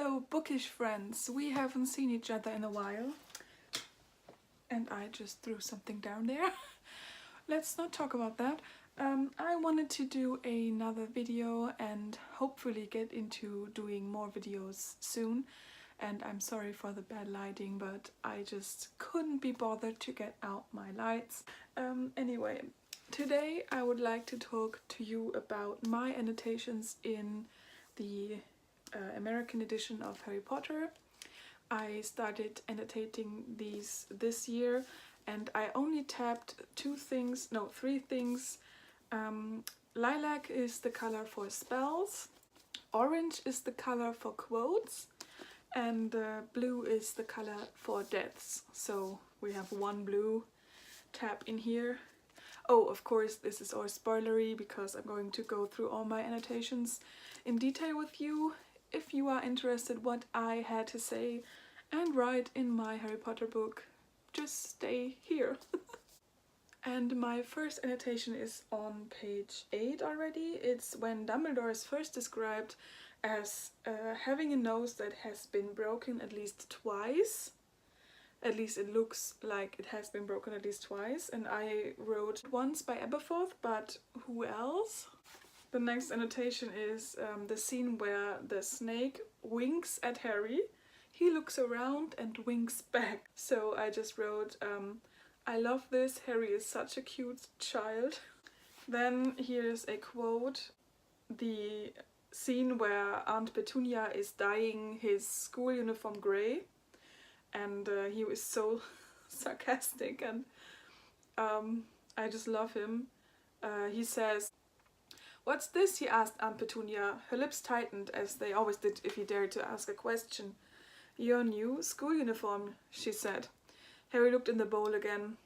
Hello, bookish friends. We haven't seen each other in a while. And I just threw something down there. Let's not talk about that. I wanted to do another video and hopefully get into doing more videos soon. And I'm sorry for the bad lighting, but I just couldn't be bothered to get out my lights. Anyway, today I would like to talk to you about my annotations in the American edition of Harry Potter. I started annotating these this year and I only tapped three things. Lilac is the color for spells, orange is the color for quotes, and blue is the color for deaths. So we have one blue tab in here. Oh, of course, this is all spoilery because I'm going to go through all my annotations in detail with you. If you are interested what I had to say and write in my Harry Potter book, just stay here. And my first annotation is on page 8 already. It's when Dumbledore is first described as having a nose that has been broken at least twice. At least it looks like it has been broken at least twice. And I wrote once by Aberforth, but who else? The next annotation is the scene where the snake winks at Harry. He looks around and winks back. So I just wrote, I love this, Harry is such a cute child. Then here's a quote, the scene where Aunt Petunia is dyeing his school uniform grey. And he was so sarcastic and I just love him. He says, "What's this?" he asked Aunt Petunia. Her lips tightened, as they always did if he dared to ask a question. "Your new school uniform," she said. Harry looked in the bowl again.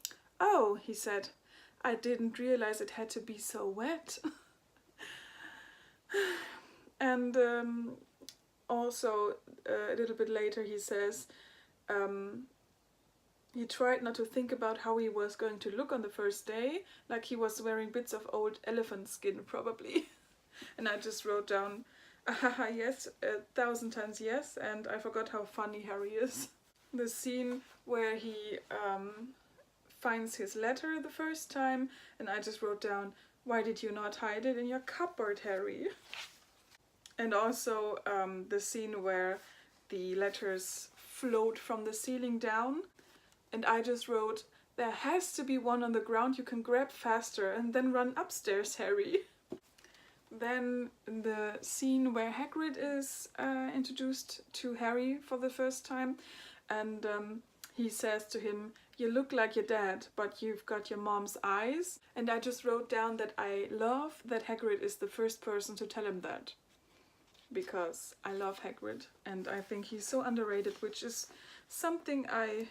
"Oh," he said, "I didn't realize it had to be so wet." And also a little bit later he says, he tried not to think about how he was going to look on the first day, like he was wearing bits of old elephant skin, probably. And I just wrote down, "Haha, yes, 1,000 times yes," and I forgot how funny Harry is. The scene where he finds his letter the first time, and I just wrote down, "Why did you not hide it in your cupboard, Harry?" And also the scene where the letters float from the ceiling down. And I just wrote, "There has to be one on the ground you can grab faster and then run upstairs, Harry." Then the scene where Hagrid is introduced to Harry for the first time, and he says to him, "You look like your dad, but you've got your mom's eyes." And I just wrote down that I love that Hagrid is the first person to tell him that, because I love Hagrid and I think he's so underrated, which is something I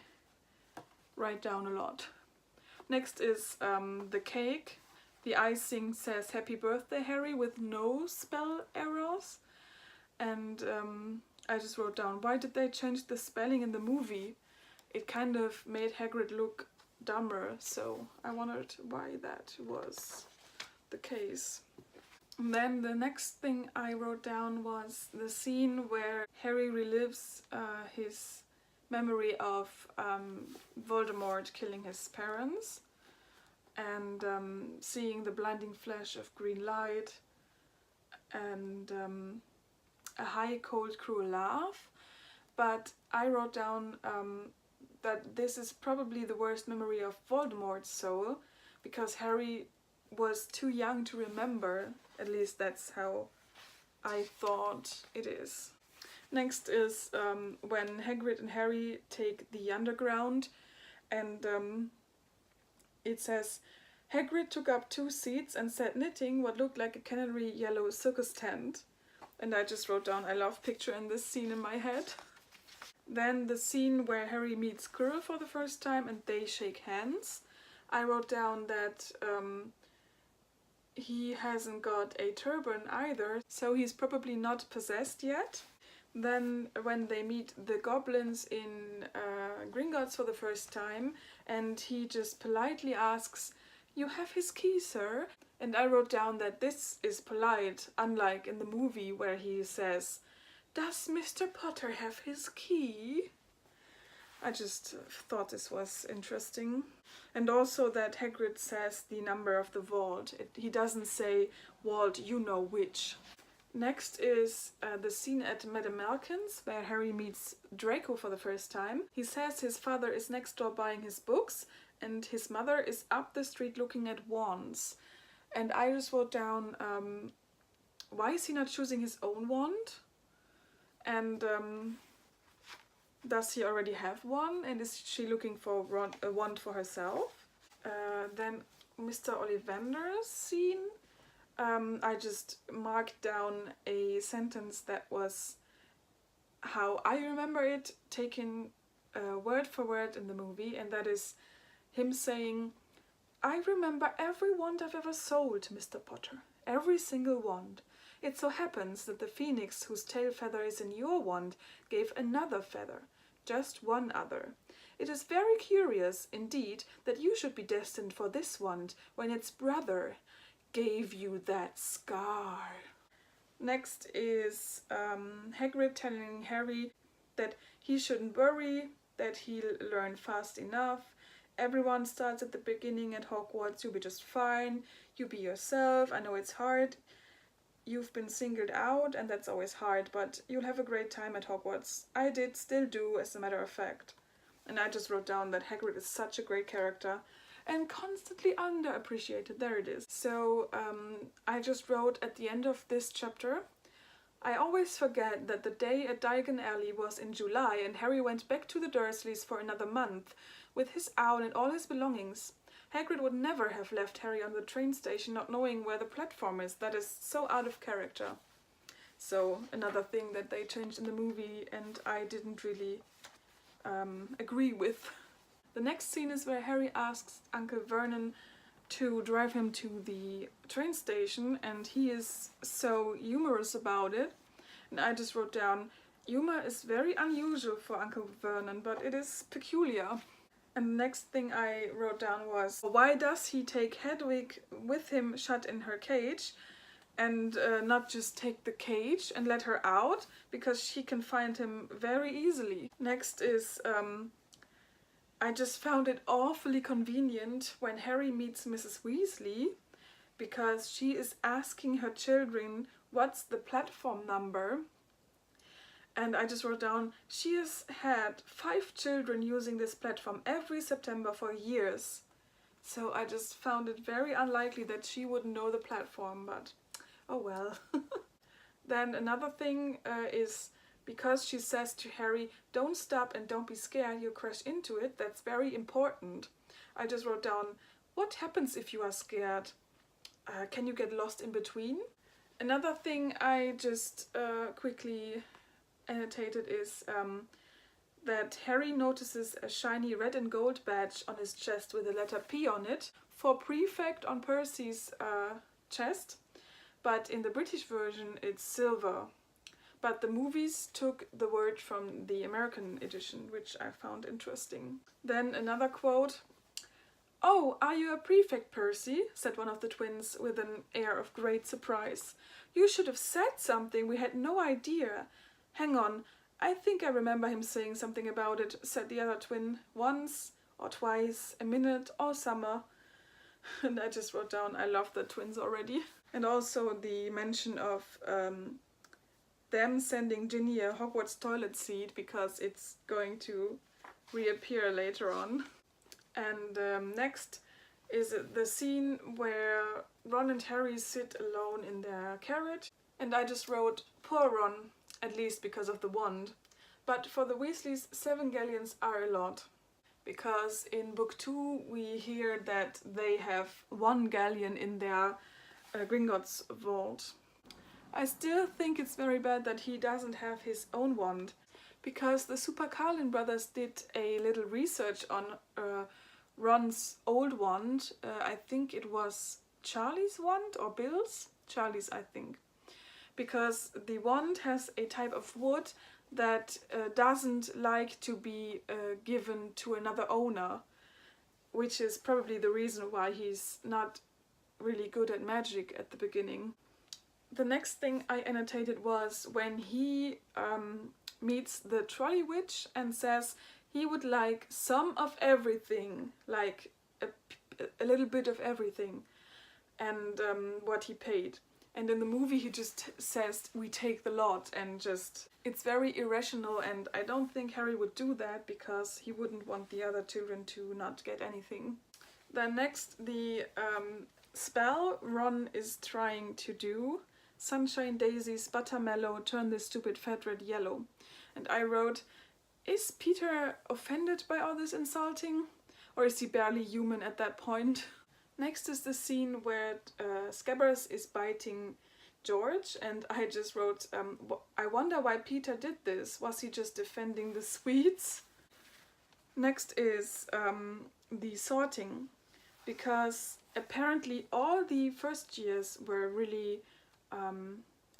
write down a lot. Next is the cake. The icing says "Happy Birthday, Harry" with no spell errors. And I just wrote down, why did they change the spelling in the movie? It kind of made Hagrid look dumber, so I wondered why that was the case. And then the next thing I wrote down was the scene where Harry relives his memory of Voldemort killing his parents and seeing the blinding flash of green light and a high, cold, cruel laugh. But I wrote down that this is probably the worst memory of Voldemort's soul, because Harry was too young to remember. At least that's how I thought it is. Next is when Hagrid and Harry take the underground, and it says, "Hagrid took up 2 seats and sat knitting what looked like a canary yellow circus tent." And I just wrote down, I love picturing this scene in my head. Then the scene where Harry meets Quirrell for the first time and they shake hands. I wrote down that he hasn't got a turban either, so he's probably not possessed yet. Then when they meet the goblins in Gringotts for the first time, and he just politely asks, "You have his key, sir?" And I wrote down that this is polite, unlike in the movie where he says, Does Mr. Potter have his key? I just thought this was interesting. And also that Hagrid says the number of the vault. He doesn't say vault, you know which. Next is the scene at Madame Malkin's, where Harry meets Draco for the first time. He says his father is next door buying his books, and his mother is up the street looking at wands. And I just wrote down, why is he not choosing his own wand? And does he already have one? And is she looking for a wand for herself? Then Mr. Ollivander's scene. I just marked down a sentence that was how I remember it, taken word for word in the movie, and that is him saying, I remember every wand I've ever sold, Mr. Potter. Every single wand. It so happens that the phoenix whose tail feather is in your wand gave another feather, just one other. It is very curious, indeed, that you should be destined for this wand when its brother gave you that scar. Next is Hagrid telling Harry that he shouldn't worry, that he'll learn fast enough. Everyone starts at the beginning at Hogwarts. You'll be just fine. You be yourself. I know it's hard. You've been singled out and that's always hard, but you'll have a great time at Hogwarts. I did, still do, as a matter of fact. And I just wrote down that Hagrid is such a great character and constantly underappreciated. There it is. So I just wrote at the end of this chapter, I always forget that the day at Diagon Alley was in July and Harry went back to the Dursleys for another month with his owl and all his belongings. Hagrid would never have left Harry on the train station not knowing where the platform is. That is so out of character. So another thing that they changed in the movie and I didn't really agree with. The next scene is where Harry asks Uncle Vernon to drive him to the train station and he is so humorous about it. And I just wrote down, humor is very unusual for Uncle Vernon, but it is peculiar. And the next thing I wrote down was, why does he take Hedwig with him shut in her cage and not just take the cage and let her out, because she can find him very easily. Next is, I just found it awfully convenient when Harry meets Mrs. Weasley, because she is asking her children what's the platform number. And I just wrote down, she has had 5 children using this platform every September for years. So I just found it very unlikely that she wouldn't know the platform, but oh well. Then another thing is, because she says to Harry, don't stop and don't be scared, you'll crash into it, that's very important. I just wrote down, what happens if you are scared? Can you get lost in between? Another thing I just quickly annotated is that Harry notices a shiny red and gold badge on his chest with the letter P on it for prefect on Percy's chest, but in the British version it's silver. But the movies took the word from the American edition, which I found interesting. Then another quote. "Oh, are you a prefect, Percy?" said one of the twins with an air of great surprise. "You should have said something, we had no idea." "Hang on, I think I remember him saying something about it," said the other twin. "Once or twice, a minute, all summer." And I just wrote down, I love the twins already. And also the mention of them sending Ginny a Hogwarts toilet seat because it's going to reappear later on. And next is the scene where Ron and Harry sit alone in their carriage. And I just wrote, poor Ron, at least because of the wand. But for the Weasleys, 7 galleons are a lot. Because in book 2 we hear that they have 1 galleon in their Gringotts vault. I still think it's very bad that he doesn't have his own wand, because the Super Carlin brothers did a little research on Ron's old wand. I think it was Charlie's wand or Bill's? Charlie's, I think. Because the wand has a type of wood that doesn't like to be given to another owner, which is probably the reason why he's not really good at magic at the beginning. The next thing I annotated was when he meets the trolley witch and says he would like some of everything, like a little bit of everything, and what he paid. And in the movie he just says, we take the lot, and just, it's very irrational, and I don't think Harry would do that because he wouldn't want the other children to not get anything. Then next, the spell Ron is trying to do. Sunshine daisies, buttermellow, turn this stupid fat red yellow. And I wrote, is Peter offended by all this insulting? Or is he barely human at that point? Next is the scene where Scabbers is biting George, and I just wrote, I wonder why Peter did this. Was he just defending the sweets? Next is the sorting, because apparently all the first years were really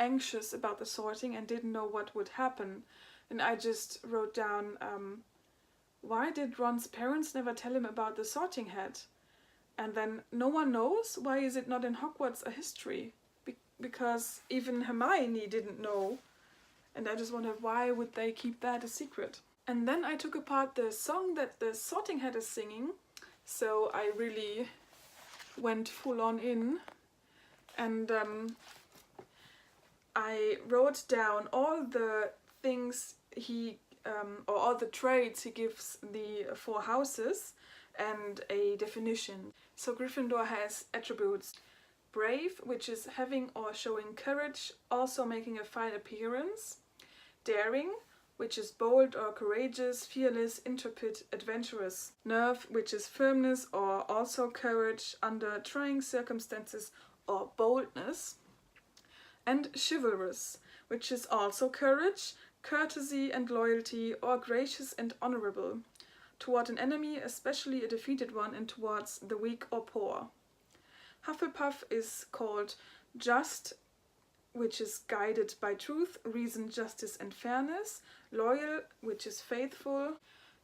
anxious about the sorting and didn't know what would happen. And I just wrote down, why did Ron's parents never tell him about the sorting hat? And then no one knows? Why is it not in Hogwarts a history? Because even Hermione didn't know. And I just wondered, why would they keep that a secret? And then I took apart the song that the sorting hat is singing. So I really went full on in. And I wrote down all the things or all the traits he gives the 4 houses and a definition. So Gryffindor has attributes: brave, which is having or showing courage, also making a fine appearance; daring, which is bold or courageous, fearless, intrepid, adventurous; nerve, which is firmness or also courage under trying circumstances or boldness; and chivalrous, which is also courage, courtesy and loyalty, or gracious and honorable toward an enemy, especially a defeated one, and towards the weak or poor. Hufflepuff is called just, which is guided by truth, reason, justice and fairness; loyal, which is faithful;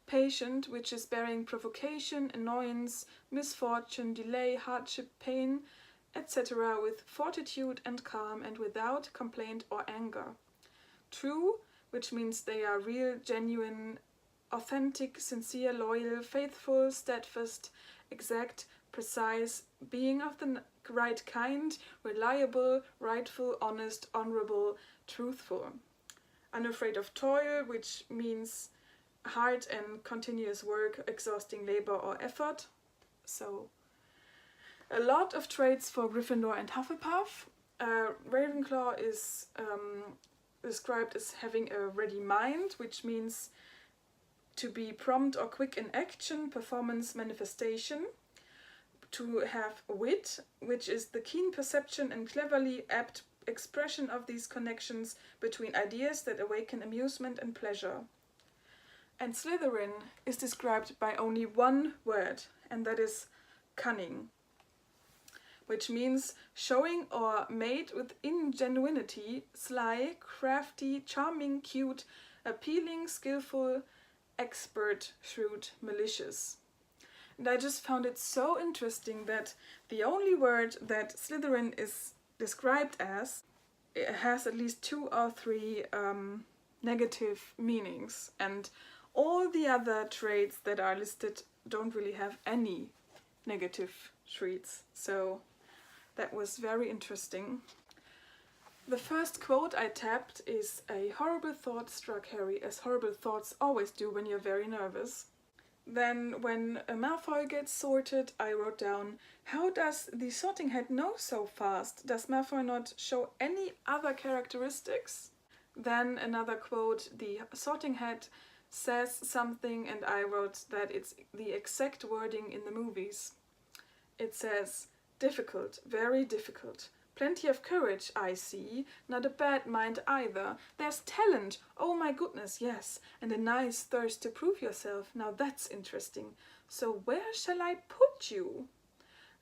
patient, which is bearing provocation, annoyance, misfortune, delay, hardship, pain, etc. with fortitude and calm and without complaint or anger; true, which means they are real, genuine, authentic, sincere, loyal, faithful, steadfast, exact, precise, being of the right kind, reliable, rightful, honest, honorable, truthful; unafraid of toil, which means hard and continuous work, exhausting labor or effort. So a lot of traits for Gryffindor and Hufflepuff. Ravenclaw is described as having a ready mind, which means to be prompt or quick in action, performance, manifestation; to have wit, which is the keen perception and cleverly apt expression of these connections between ideas that awaken amusement and pleasure. And Slytherin is described by only one word, and that is cunning, which means showing or made with ingenuity, sly, crafty, charming, cute, appealing, skillful, expert, shrewd, malicious. And I just found it so interesting that the only word that Slytherin is described as, it has at least 2 or 3 negative meanings, and all the other traits that are listed don't really have any negative traits. So that was very interesting. The first quote I tapped is, "A horrible thought struck Harry, as horrible thoughts always do when you're very nervous." Then when Malfoy gets sorted, I wrote down, "How does the sorting hat know so fast? Does Malfoy not show any other characteristics?" Then another quote, "The sorting hat says something," and I wrote that it's the exact wording in the movies. It says, "Difficult, very difficult. Plenty of courage, I see. Not a bad mind either. There's talent. Oh my goodness, yes. And a nice thirst to prove yourself. Now that's interesting. So where shall I put you?"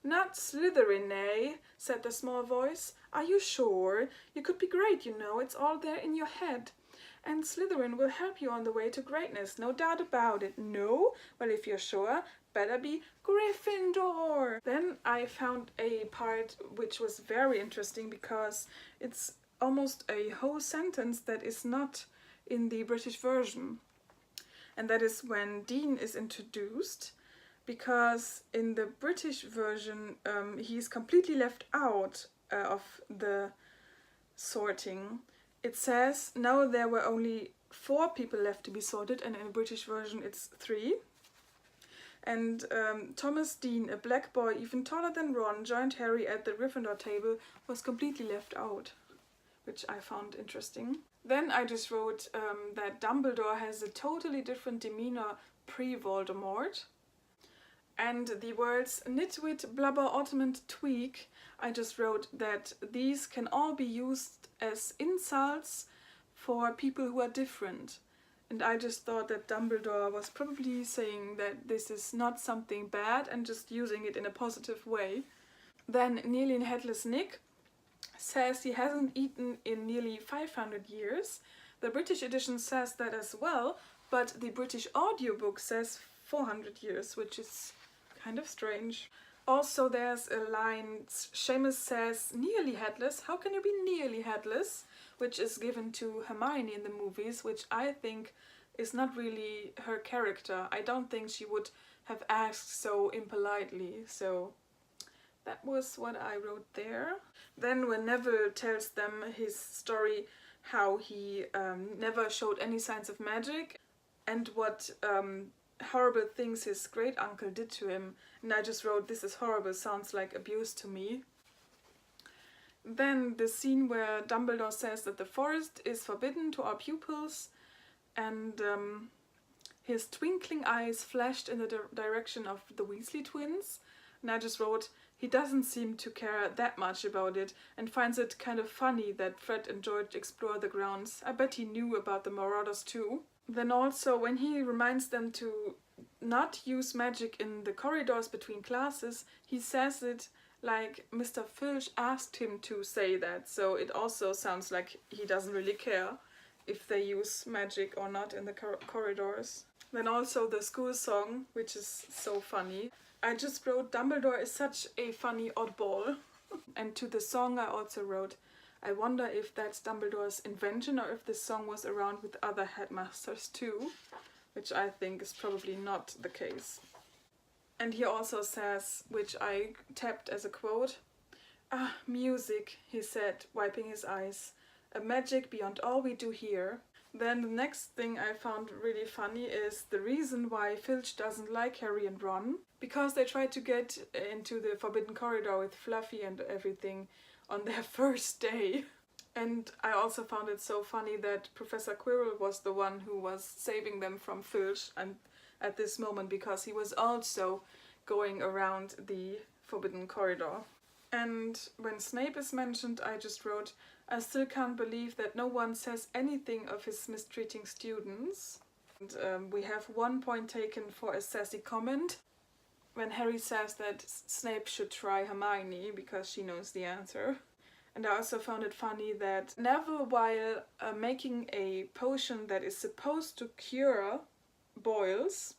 "Not Slytherin, eh?" said the small voice. "Are you sure? You could be great, you know. It's all there in your head. and Slytherin will help you on the way to greatness, no doubt about it. No? Well, if you're sure, better be Gryffindor. Then I found a part which was very interesting because it's almost a whole sentence that is not in the British version. And that is when Dean is introduced, because in the British version he's completely left out of the sorting. It says now there were only 4 people left to be sorted, and in the British version it's 3. And Thomas Dean, a black boy even taller than Ron, joined Harry at the Gryffindor table, was completely left out, which I found interesting. Then I just wrote that Dumbledore has a totally different demeanor pre-Voldemort. And the words nitwit, blubber, ornament, tweak, I just wrote that these can all be used as insults for people who are different. And I just thought that Dumbledore was probably saying that this is not something bad and just using it in a positive way. Then Nearly Headless Nick says he hasn't eaten in nearly 500 years. The British edition says that as well, but the British audiobook says 400 years, which is kind of strange. Also there's a line, Seamus says, nearly headless, how can you be nearly headless? Which is given to Hermione in the movies, which I think is not really her character. I don't think she would have asked so impolitely, so that was what I wrote there. Then when Neville tells them his story, how he never showed any signs of magic, and what horrible things his great uncle did to him, and I just wrote, this is horrible, sounds like abuse to me. Then the scene where Dumbledore says that the forest is forbidden to our pupils, and his twinkling eyes flashed in the direction of the Weasley twins, and I just wrote, he doesn't seem to care that much about it and finds it kind of funny that Fred and George explore the grounds. I bet he knew about the Marauders too. Then also when he reminds them to not use magic in the corridors between classes, he says it like Mr. Filch asked him to say that, so it also sounds like he doesn't really care if they use magic or not in the corridors. Then also the school song, which is so funny. I just wrote, Dumbledore is such a funny oddball. And to the song I also wrote, I wonder if that's Dumbledore's invention or if this song was around with other headmasters too, which I think is probably not the case. And he also says, which I tapped as a quote, "Ah, music," he said, wiping his eyes. "A magic beyond all we do here." Then the next thing I found really funny is the reason why Filch doesn't like Harry and Ron. Because they tried to get into the Forbidden Corridor with Fluffy and everything on their first day. And I also found it so funny that Professor Quirrell was the one who was saving them from Filch and at this moment, because he was also going around the Forbidden Corridor. And when Snape is mentioned, I just wrote, I still can't believe that no one says anything of his mistreating students. And we have 1 point taken for a sassy comment when Harry says that Snape should try Hermione because she knows the answer. And I also found it funny that Neville, while making a potion that is supposed to cure boils,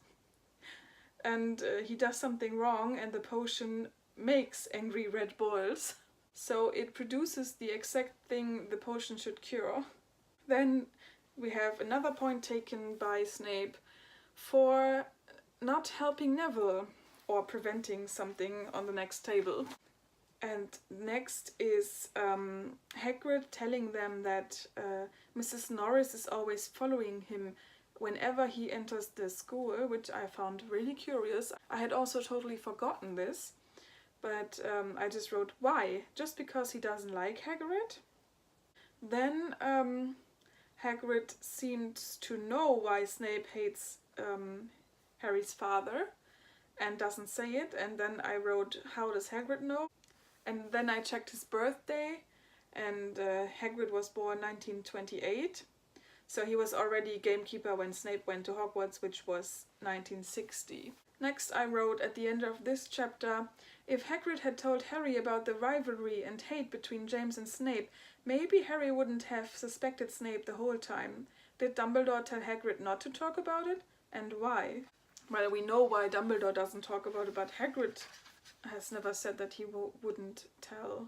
and he does something wrong and the potion makes angry red boils. So it produces the exact thing the potion should cure. Then we have another point taken by Snape for not helping Neville or preventing something on the next table. And next is Hagrid telling them that Mrs. Norris is always following him whenever he enters the school, which I found really curious. I had also totally forgotten this, but I just wrote, why? Just because he doesn't like Hagrid? Then Hagrid seems to know why Snape hates Harry's father and doesn't say it, and then I wrote, how does Hagrid know? And then I checked his birthday, and Hagrid was born 1928. So he was already gamekeeper when Snape went to Hogwarts, which was 1960. Next I wrote at the end of this chapter, if Hagrid had told Harry about the rivalry and hate between James and Snape, maybe Harry wouldn't have suspected Snape the whole time. Did Dumbledore tell Hagrid not to talk about it? And why? Well, we know why Dumbledore doesn't talk about it, but Hagrid has never said that he wouldn't tell.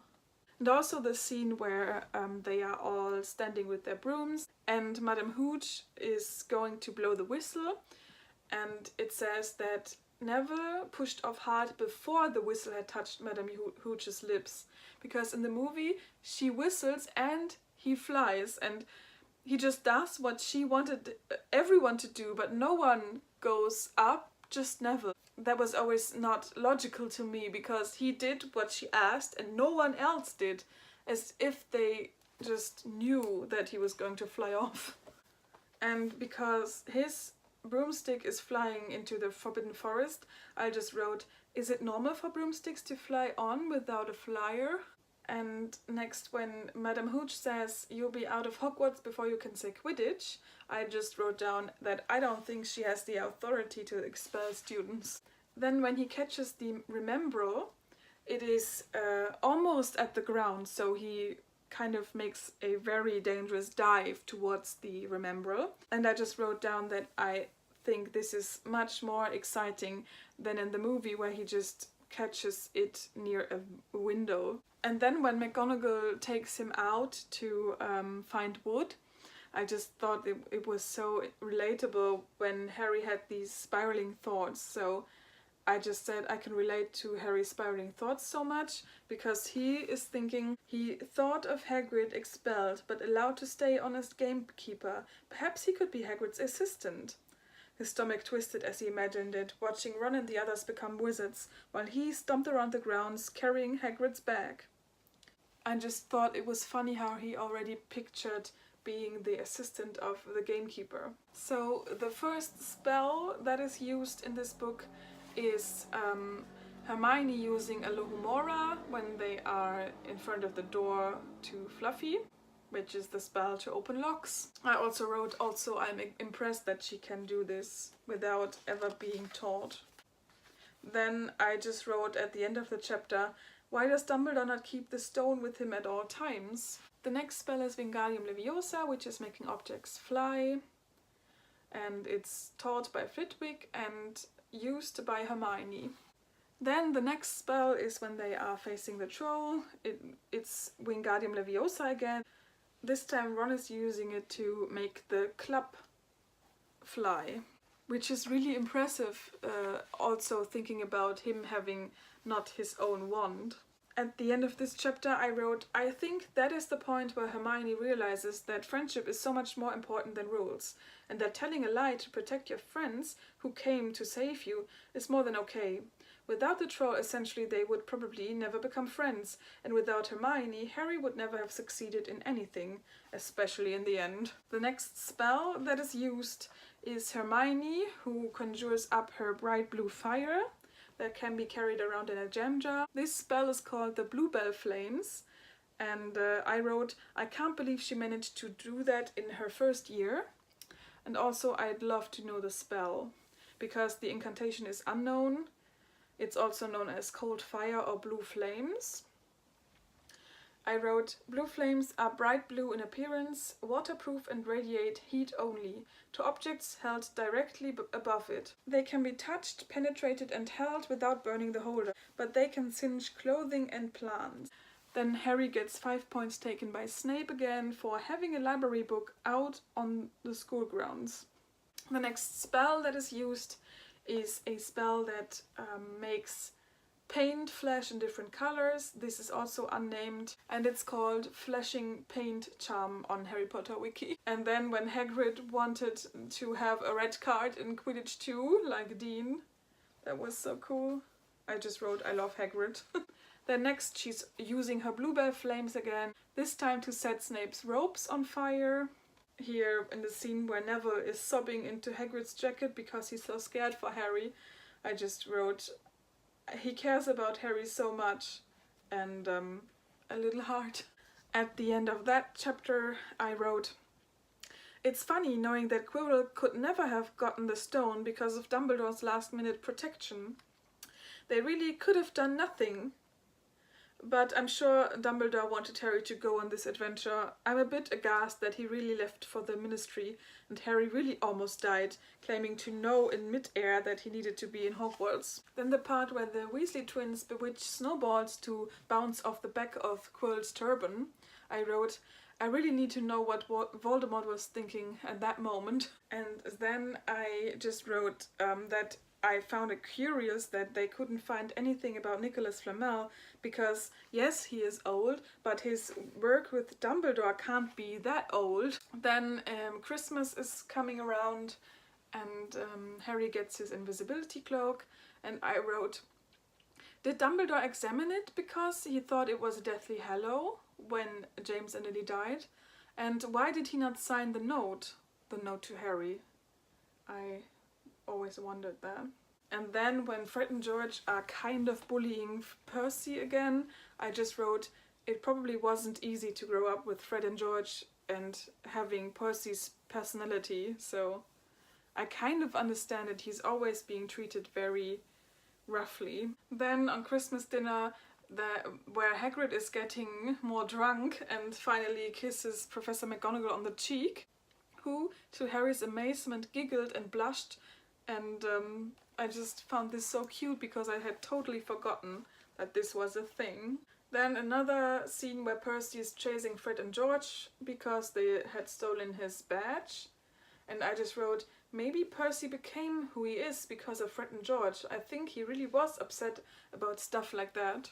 And also the scene where they are all standing with their brooms and Madame Hooch is going to blow the whistle, and it says that Neville pushed off hard before the whistle had touched Madame Hooch's lips, because in the movie she whistles and he flies, and he just does what she wanted everyone to do, but no one goes up, just Neville. That was always not logical to me, because he did what she asked and no one else did, as if they just knew that he was going to fly off. And because his broomstick is flying into the Forbidden Forest, I just wrote, is it normal for broomsticks to fly on without a flyer? And next, when Madame Hooch says, you'll be out of Hogwarts before you can say Quidditch, I just wrote down that I don't think she has the authority to expel students. Then when he catches the Remembro, it is almost at the ground, so he kind of makes a very dangerous dive towards the Remembro. And I just wrote down that I think this is much more exciting than in the movie, where he just catches it near a window. And then when McGonagall takes him out to find wood, I just thought it was so relatable when Harry had these spiraling thoughts. So I just said I can relate to Harry's spiraling thoughts so much, because he is thinking he thought of Hagrid expelled but allowed to stay honest gamekeeper. Perhaps he could be Hagrid's assistant. His stomach twisted as he imagined it, watching Ron and the others become wizards, while he stomped around the grounds carrying Hagrid's bag. I just thought it was funny how he already pictured being the assistant of the gamekeeper. So the first spell that is used in this book is Hermione using Alohomora when they are in front of the door to Fluffy, which is the spell to open locks. I also wrote, I'm impressed that she can do this without ever being taught. Then I just wrote at the end of the chapter, why does Dumbledore not keep the stone with him at all times? The next spell is Wingardium Leviosa, which is making objects fly, and it's taught by Flitwick and used by Hermione. Then the next spell is when they are facing the troll. It's Wingardium Leviosa again. This time Ron is using it to make the club fly, which is really impressive, also thinking about him having not his own wand. At the end of this chapter I wrote, I think that is the point where Hermione realizes that friendship is so much more important than rules, and that telling a lie to protect your friends who came to save you is more than okay. Without the troll, essentially, they would probably never become friends, and without Hermione, Harry would never have succeeded in anything, especially in the end. The next spell that is used is Hermione, who conjures up her bright blue fire that can be carried around in a jam jar. This spell is called the Bluebell Flames, and I wrote, I can't believe she managed to do that in her first year. And also I'd love to know the spell, because the incantation is unknown. It's also known as Cold Fire or Blue Flames. I wrote, blue flames are bright blue in appearance, waterproof and radiate heat only, to objects held directly above it. They can be touched, penetrated and held without burning the holder, but they can singe clothing and plants. Then Harry gets 5 points taken by Snape again for having a library book out on the school grounds. The next spell that is used is a spell that makes paint flash in different colors. This is also unnamed, and it's called Flashing Paint Charm on Harry Potter Wiki. And then when Hagrid wanted to have a red card in Quidditch 2, like Dean, that was so cool. I just wrote, I love Hagrid. Then next she's using her Bluebell Flames again, this time to set Snape's robes on fire. Here in the scene where Neville is sobbing into Hagrid's jacket because he's so scared for Harry, I just wrote, he cares about Harry so much, and a little heart. At the end of that chapter I wrote, it's funny knowing that Quirrell could never have gotten the stone because of Dumbledore's last-minute protection. They really could have done nothing. But I'm sure Dumbledore wanted Harry to go on this adventure. I'm a bit aghast that he really left for the Ministry, and Harry really almost died, claiming to know in mid-air that he needed to be in Hogwarts. Then the part where the Weasley twins bewitch snowballs to bounce off the back of Quirrell's turban, I wrote, I really need to know what Voldemort was thinking at that moment. And then I just wrote that I found it curious that they couldn't find anything about Nicholas Flamel because, yes, he is old, but his work with Dumbledore can't be that old. Then Christmas is coming around and Harry gets his invisibility cloak, and I wrote, did Dumbledore examine it because he thought it was a Deathly Hallow when James and Lily died? And why did he not sign the note to Harry? I always wondered that. And then when Fred and George are kind of bullying Percy again, I just wrote, it probably wasn't easy to grow up with Fred and George and having Percy's personality, so I kind of understand it. He's always being treated very roughly. Then on Christmas dinner, where Hagrid is getting more drunk and finally kisses Professor McGonagall on the cheek, who, to Harry's amazement, giggled and blushed, and I just found this so cute because I had totally forgotten that this was a thing. Then another scene where Percy is chasing Fred and George because they had stolen his badge, and I just wrote, maybe Percy became who he is because of Fred and George. I think he really was upset about stuff like that.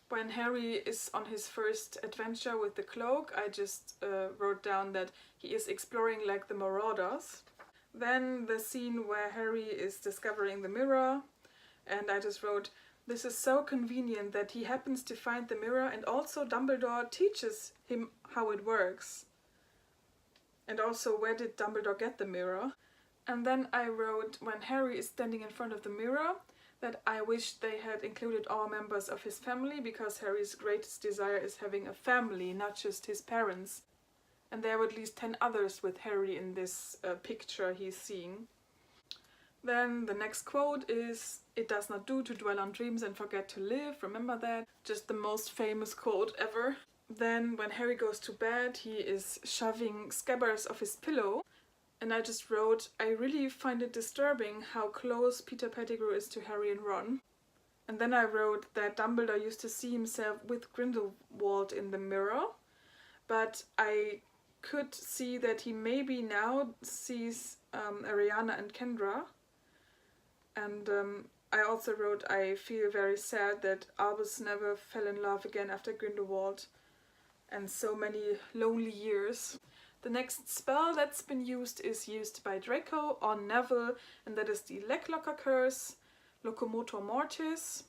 When Harry is on his first adventure with the cloak, I just wrote down that he is exploring like the Marauders. Then the scene where Harry is discovering the mirror, and I just wrote, this is so convenient that he happens to find the mirror and also Dumbledore teaches him how it works. And also, where did Dumbledore get the mirror? And then I wrote, when Harry is standing in front of the mirror, that I wish they had included all members of his family because Harry's greatest desire is having a family, not just his parents. And there were at least 10 others with Harry in this picture he's seeing. Then the next quote is, it does not do to dwell on dreams and forget to live, remember that? Just the most famous quote ever. Then when Harry goes to bed, he is shoving scabbers off his pillow. And I just wrote, I really find it disturbing how close Peter Pettigrew is to Harry and Ron. And then I wrote that Dumbledore used to see himself with Grindelwald in the mirror, but I could see that he maybe now sees Ariana and Kendra. And I also wrote, I feel very sad that Albus never fell in love again after Grindelwald and so many lonely years. The next spell that's been used is used by Draco on Neville, and that is the Leglocker Curse, Locomotor Mortis.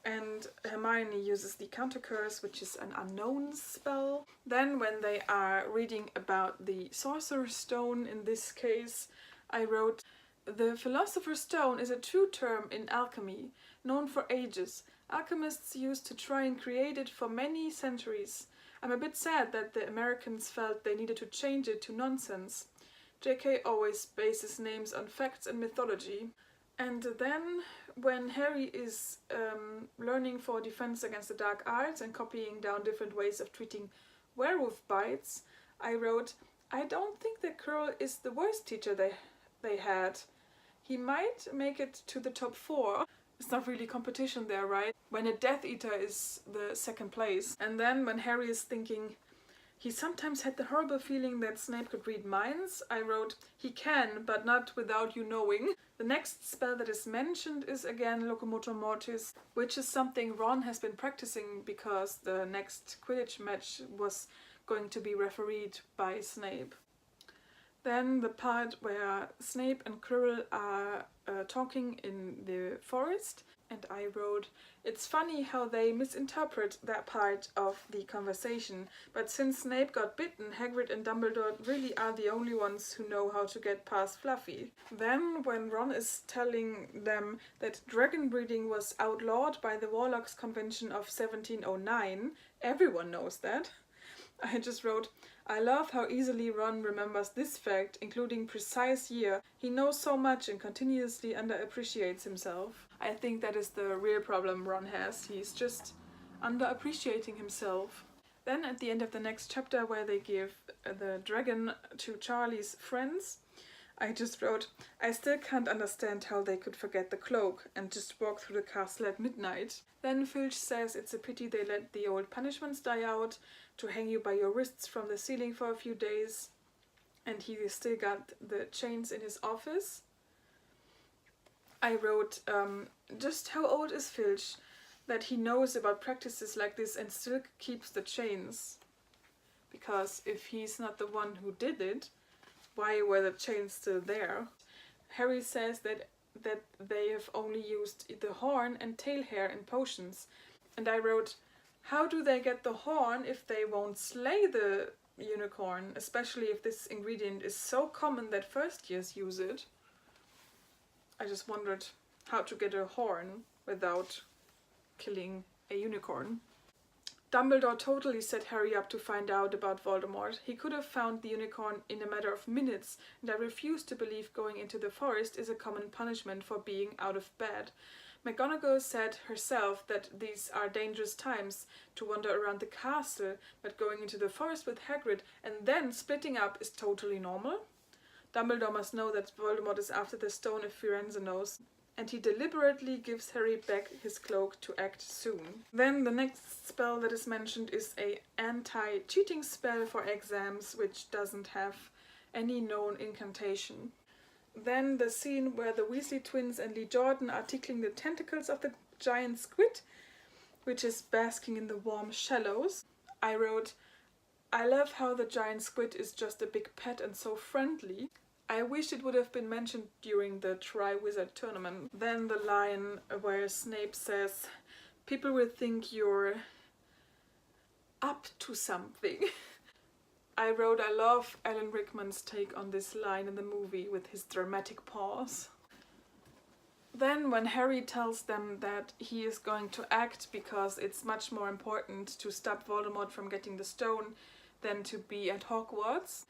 And Hermione uses the Counter Curse, which is an unknown spell. Then when they are reading about the Sorcerer's Stone, in this case, I wrote, the Philosopher's Stone is a true term in alchemy, known for ages. Alchemists used to try and create it for many centuries. I'm a bit sad that the Americans felt they needed to change it to nonsense. JK always bases names on facts and mythology. And then, when Harry is learning for defense against the dark arts and copying down different ways of treating werewolf bites, I wrote, I don't think that Quirrell is the worst teacher they had. He might make it to the top 4. It's not really competition there, right? When a Death Eater is the second place. And then when Harry is thinking, he sometimes had the horrible feeling that Snape could read minds, I wrote, he can, but not without you knowing. The next spell that is mentioned is again Locomotor Mortis, which is something Ron has been practicing because the next Quidditch match was going to be refereed by Snape. Then the part where Snape and Quirrell are talking in the forest, and I wrote, it's funny how they misinterpret that part of the conversation, but since Snape got bitten, Hagrid and Dumbledore really are the only ones who know how to get past Fluffy. Then, when Ron is telling them that dragon breeding was outlawed by the Warlocks Convention of 1709, everyone knows that, I just wrote, I love how easily Ron remembers this fact, including precise year. He knows so much and continuously underappreciates himself. I think that is the real problem Ron has. He's just underappreciating himself. Then at the end of the next chapter, where they give the dragon to Charlie's friends, I just wrote, I still can't understand how they could forget the cloak and just walk through the castle at midnight. Then Filch says it's a pity they let the old punishments die out, to hang you by your wrists from the ceiling for a few days, and he still got the chains in his office. I wrote, just how old is Filch that he knows about practices like this and still keeps the chains? Because if he's not the one who did it, why were the chains still there? Harry says that they have only used the horn and tail hair in potions. And I wrote, how do they get the horn if they won't slay the unicorn, especially if this ingredient is so common that first years use it? I just wondered how to get a horn without killing a unicorn. Dumbledore totally set Harry up to find out about Voldemort. He could have found the unicorn in a matter of minutes, and I refuse to believe going into the forest is a common punishment for being out of bed. McGonagall said herself that these are dangerous times to wander around the castle, but going into the forest with Hagrid and then splitting up is totally normal. Dumbledore must know that Voldemort is after the stone if Firenze knows, and he deliberately gives Harry back his cloak to act soon. Then the next spell that is mentioned is a anti-cheating spell for exams, which doesn't have any known incantation. Then the scene where the Weasley twins and Lee Jordan are tickling the tentacles of the giant squid, which is basking in the warm shallows. I wrote, I love how the giant squid is just a big pet and so friendly. I wish it would have been mentioned during the Triwizard Tournament. Then the line where Snape says, people will think you're up to something. I wrote, I love Alan Rickman's take on this line in the movie with his dramatic pause. Then when Harry tells them that he is going to act because it's much more important to stop Voldemort from getting the stone than to be at Hogwarts.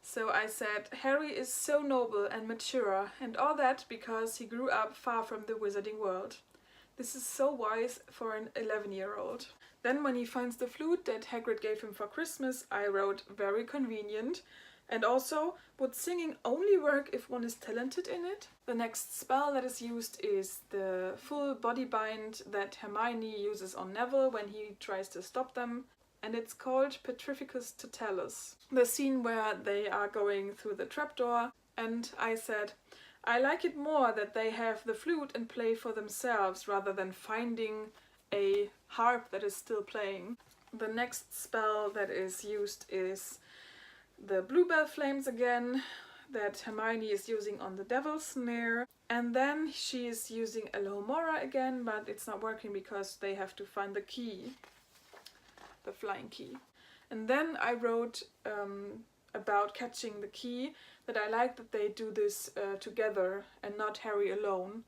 So I said, Harry is so noble and mature, and all that because he grew up far from the wizarding world. This is so wise for an 11-year-old. Then when he finds the flute that Hagrid gave him for Christmas, I wrote, very convenient. And also, would singing only work if one is talented in it? The next spell that is used is the full body bind that Hermione uses on Neville when he tries to stop them. And it's called Petrificus Totalis. The scene where they are going through the trapdoor, and I said, I like it more that they have the flute and play for themselves rather than finding a harp that is still playing. The next spell that is used is the Bluebell Flames again, that Hermione is using on the Devil's Snare. And then she is using Alohomora again, but it's not working because they have to find the key. The flying key. And then I wrote about catching the key, that I like that they do this together and not Harry alone.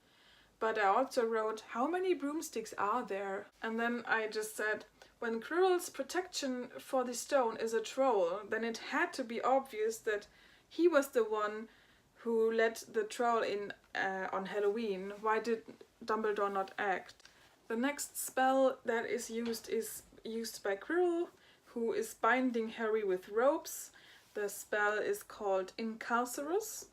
But I also wrote, how many broomsticks are there? And then I just said, when Quirrell's protection for the stone is a troll, then it had to be obvious that he was the one who let the troll in on Halloween. Why did Dumbledore not act? The next spell that is used by Quirrell, who is binding Harry with ropes. The spell is called Incarcerus.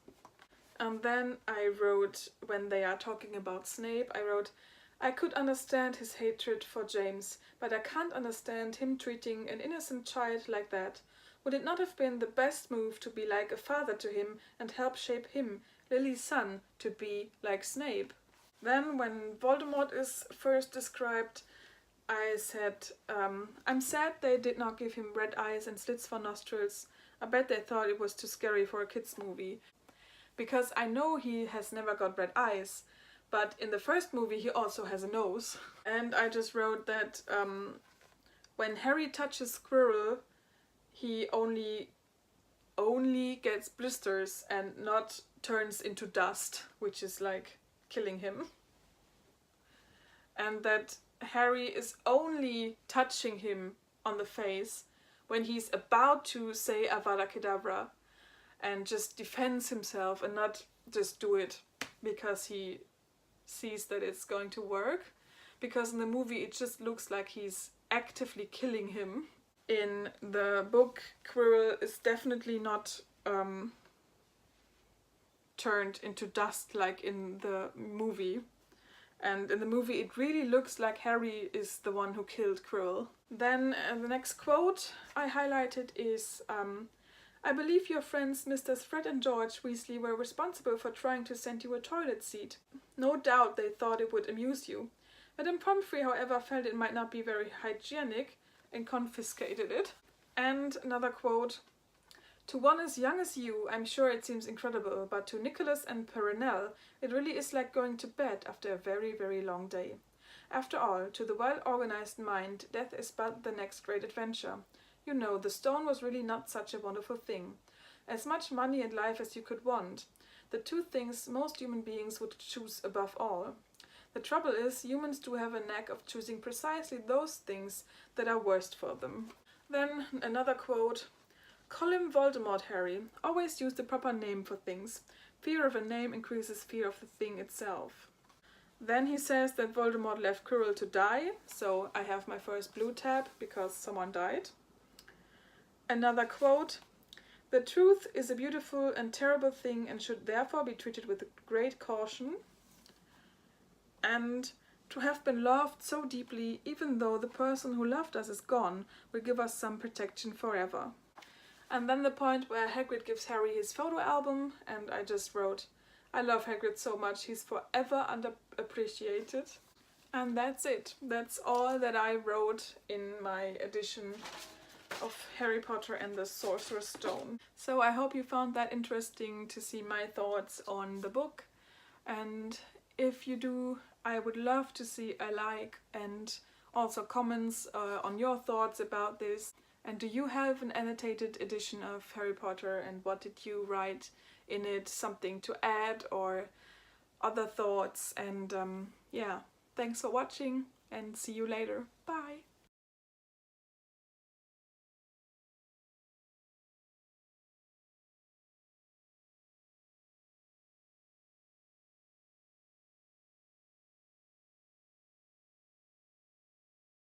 And then I wrote, when they are talking about Snape, I wrote, I could understand his hatred for James, but I can't understand him treating an innocent child like that. Would it not have been the best move to be like a father to him and help shape him, Lily's son, to be like Snape? Then when Voldemort is first described, I said, I'm sad they did not give him red eyes and slits for nostrils. I bet they thought it was too scary for a kids' movie. Because I know he has never got red eyes, but in the first movie he also has a nose. And I just wrote that when Harry touches Quirrell, he only gets blisters and not turns into dust, which is like killing him. And that Harry is only touching him on the face when he's about to say Avada Kedavra and just defends himself and not just do it because he sees that it's going to work. Because in the movie it just looks like he's actively killing him. In the book, Quirrell is definitely not turned into dust like in the movie. And in the movie it really looks like Harry is the one who killed Quirrell. Then the next quote I highlighted is, I believe your friends Mr. Fred and George Weasley were responsible for trying to send you a toilet seat. No doubt they thought it would amuse you. Madame Pomfrey, however, felt it might not be very hygienic and confiscated it. And another quote, to one as young as you, I'm sure it seems incredible, but to Nicholas and Perenelle, it really is like going to bed after a very, very long day. After all, to the well-organized mind, death is but the next great adventure. You know, the stone was really not such a wonderful thing. As much money and life as you could want. The two things most human beings would choose above all. The trouble is, humans do have a knack of choosing precisely those things that are worst for them. Then another quote, call him Voldemort, Harry. Always use the proper name for things. Fear of a name increases fear of the thing itself. Then he says that Voldemort left Quirrell to die, so I have my first blue tab because someone died. Another quote, the truth is a beautiful and terrible thing and should therefore be treated with great caution. And to have been loved so deeply, even though the person who loved us is gone, will give us some protection forever. And then the point where Hagrid gives Harry his photo album, and I just wrote, I love Hagrid so much, he's forever underappreciated. And that's it. That's all that I wrote in my edition of Harry Potter and the Sorcerer's Stone. So I hope you found that interesting to see my thoughts on the book. And if you do, I would love to see a like and also comments on your thoughts about this. And do you have an annotated edition of Harry Potter, and what did you write in it? Something to add or other thoughts? And yeah, thanks for watching and see you later. Bye!